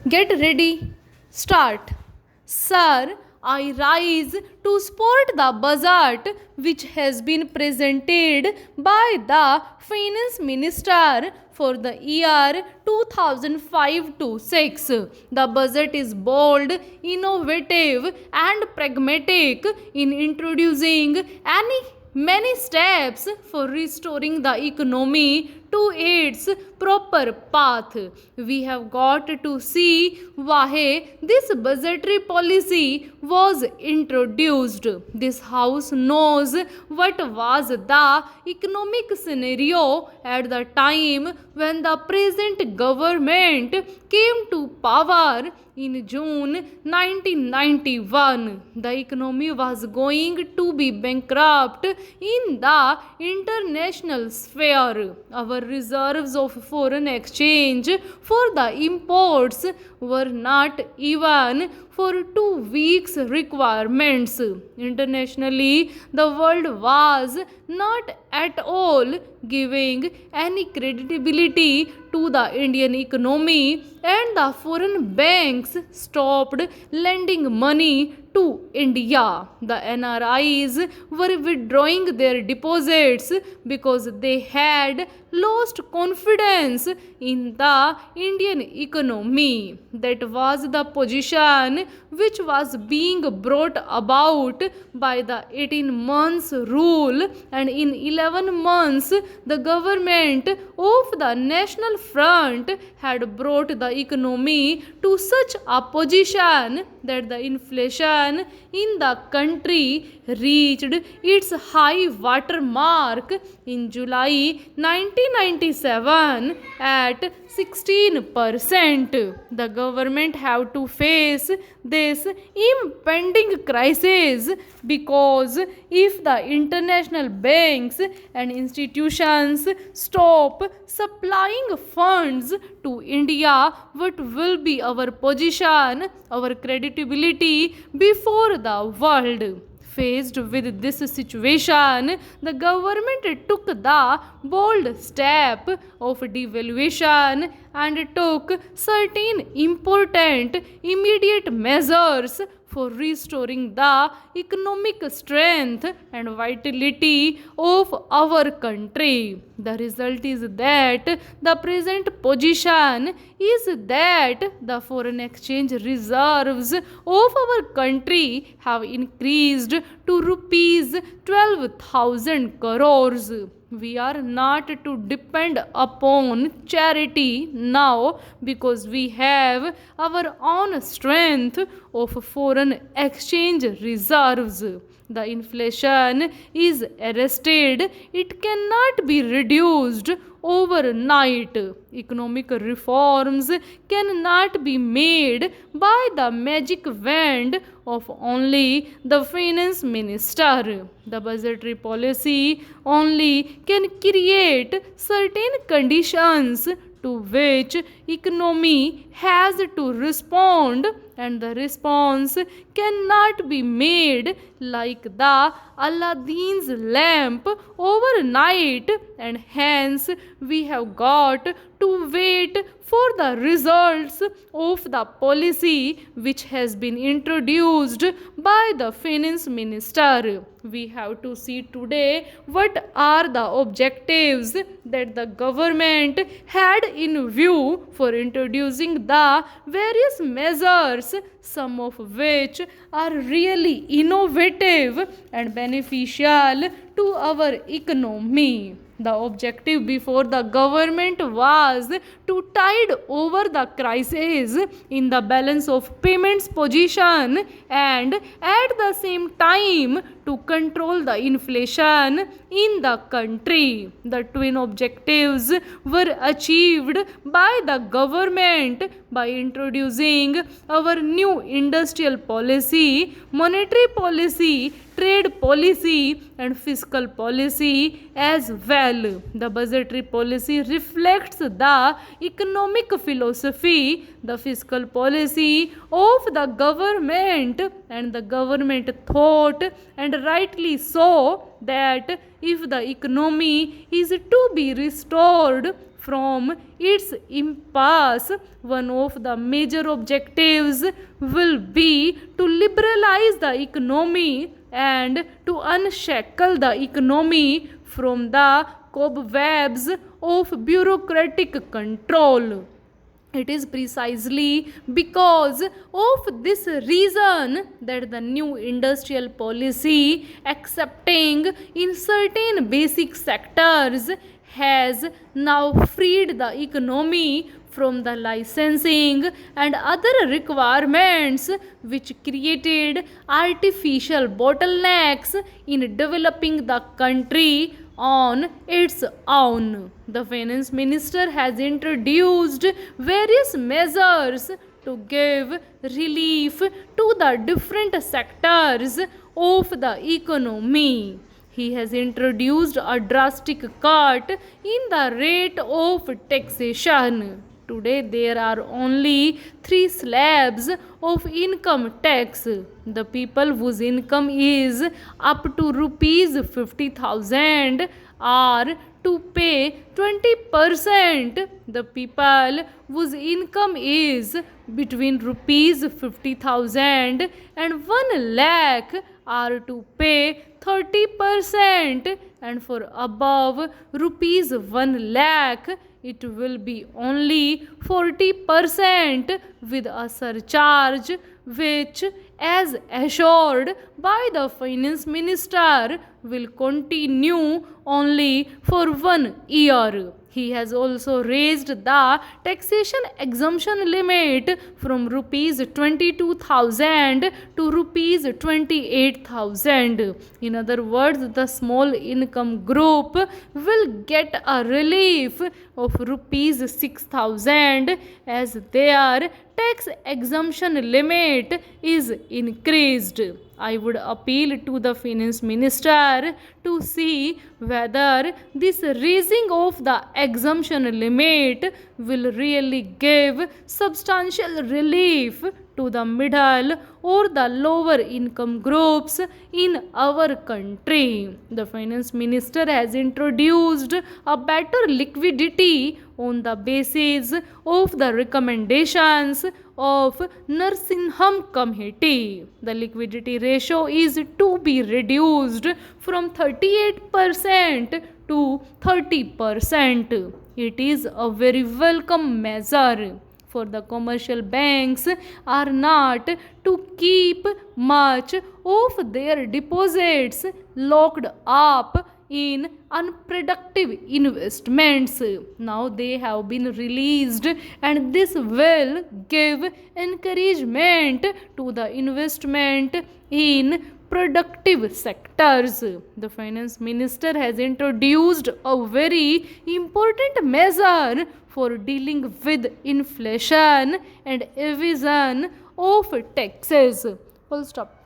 Get ready. Start. Sir, I rise to support the budget which has been presented by the Finance Minister for the year 2005 to 6. The budget is bold, innovative, and pragmatic in introducing many steps for restoring the economy to its proper path. We have got to see why this budgetary policy was introduced. This house knows what was the economic scenario at the time when the present government came to power in June 1991. The economy was going to be bankrupt in the international sphere. Our reserves of foreign exchange for the imports were not even for 2 weeks requirements. Internationally, the world was not at all giving any credibility to the Indian economy, and the foreign banks stopped lending money to India. The NRIs were withdrawing their deposits because they had lost confidence in the Indian economy. That was the position which was being brought about by the 18 months rule, and in 11 months the government of the National Front had brought the economy to such a position that the inflation in the country reached its high water mark in July 1997 at 16%. The government have to face this impending crisis because if the international banks and institutions stop supplying funds to India, what will be our position, our credibility before the world? Faced with this situation, the government took the bold step of devaluation and took certain important immediate measures for restoring the economic strength and vitality of our country. The result is that the present position is that the foreign exchange reserves of our country have increased to rupees 12,000 crores. We are not to depend upon charity now because we have our own strength of foreign exchange reserves. The inflation is arrested, it cannot be reduced overnight. Economic reforms cannot be made by the magic wand of only the finance minister. The budgetary policy only can create certain conditions to which economy has to respond, and the response cannot be made like the Aladdin's lamp overnight, and hence we have got to wait for the results of the policy which has been introduced by the finance minister. We have to see today what are the objectives that the government had in view for introducing the various measures, some of which are really innovative and beneficial to our economy. The objective before the government was to tide over the crisis in the balance of payments position and at the same time to control the inflation in the country. The twin objectives were achieved by the government by introducing our new industrial policy, monetary policy, trade policy and fiscal policy as well. The budgetary policy reflects the economic philosophy, the fiscal policy of the government, and the government thought, and rightly so, that if the economy is to be restored from its impasse, one of the major objectives will be to liberalize the economy and to unshackle the economy from the cobwebs of bureaucratic control. It is precisely because of this reason that the new industrial policy, accepting in certain basic sectors, has now freed the economy from the licensing and other requirements which created artificial bottlenecks in developing the country on its own. The finance minister has introduced various measures to give relief to the different sectors of the economy. He has introduced a drastic cut in the rate of taxation. Today there are only three slabs of income tax. The people whose income is up to rupees 50,000 are to pay 20%. The people whose income is between rupees 50,000 and 1 lakh are to pay 30%, and for above rupees 1 lakh it will be only 40% with a surcharge which, as assured by the finance minister, will continue only for 1 year. He has also raised the taxation exemption limit from rupees 22,000 to rupees 28,000. In other words, the small income group will get a relief of rupees 6,000 as their tax exemption limit is increased. I would appeal to the finance minister to see whether this raising of the exemption limit will really give substantial relief to the middle or the lower income groups in our country. The finance minister has introduced a better liquidity on the basis of the recommendations of Narsingham Committee. The liquidity ratio is to be reduced from 38% to 30%. It is a very welcome measure, for the commercial banks are not to keep much of their deposits locked up in unproductive investments. Now they have been released, and this will give encouragement to the investment in productive sectors. The finance minister has introduced a very important measure for dealing with inflation and evasion of taxes. Full stop.